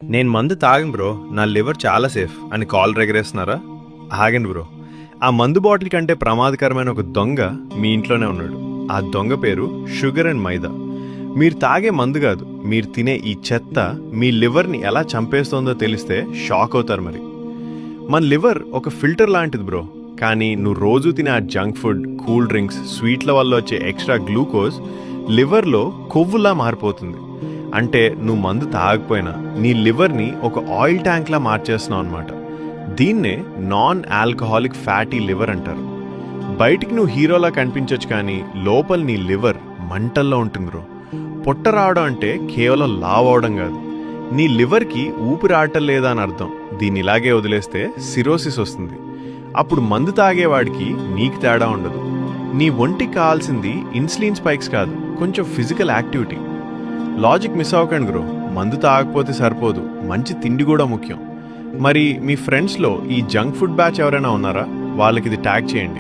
నేను మందు తాగను బ్రో, నా లివర్ చాలా సేఫ్ అని కాల్ ఎగరేస్తున్నారా? ఆగండి బ్రో. ఆ మందు బాటిల్ కంటే ప్రమాదకరమైన ఒక దొంగ మీ ఇంట్లోనే ఉన్నాడు. ఆ దొంగ పేరు షుగర్ అండ్ మైదా. మీరు తాగే మందు కాదు, మీరు తినే ఈ చెత్త మీ లివర్ని ఎలా చంపేస్తోందో తెలిస్తే షాక్ అవుతారు. మరి మన లివర్ ఒక ఫిల్టర్ లాంటిది బ్రో. కానీ నువ్వు రోజు తినే ఆ జంక్ ఫుడ్, కూల్ డ్రింక్స్, స్వీట్ల వల్ల వచ్చే ఎక్స్ట్రా గ్లూకోజ్ లివర్లో కొవ్వులా మారిపోతుంది. అంటే నువ్వు మందు తాగకపోయినా నీ లివర్ని ఒక ఆయిల్ ట్యాంక్లా మార్చేస్తున్నావు అనమాట. దీన్నే నాన్ ఆల్కహాలిక్ ఫ్యాటీ లివర్ అంటారు. బయటికి నువ్వు హీరోలా కనిపించవచ్చు, కానీ లోపల నీ లివర్ మంటల్లో ఉంటుంది బ్రో. పొట్ట రావడం అంటే కేవలం లావ్ అవడం కాదు, నీ లివర్కి ఊపిరి ఆడటం లేదా అని అర్థం. దీన్ని ఇలాగే వదిలేస్తే సిరోసిస్ వస్తుంది. అప్పుడు మందు తాగేవాడికి నీకు తేడా ఉండదు. నీ ఒంటికి కావాల్సింది ఇన్సులిన్ స్పైక్స్ కాదు, కొంచెం ఫిజికల్ యాక్టివిటీ. లాజిక్ మిస్ అవ్వకండి బ్రో. మందు తాగకపోతే సరిపోదు, మంచి తిండి కూడా ముఖ్యం. మరి మీ ఫ్రెండ్స్లో ఈ జంక్ ఫుడ్ బ్యాచ్ ఎవరైనా ఉన్నారా? వాళ్ళకి ఇది ట్యాగ్ చేయండి.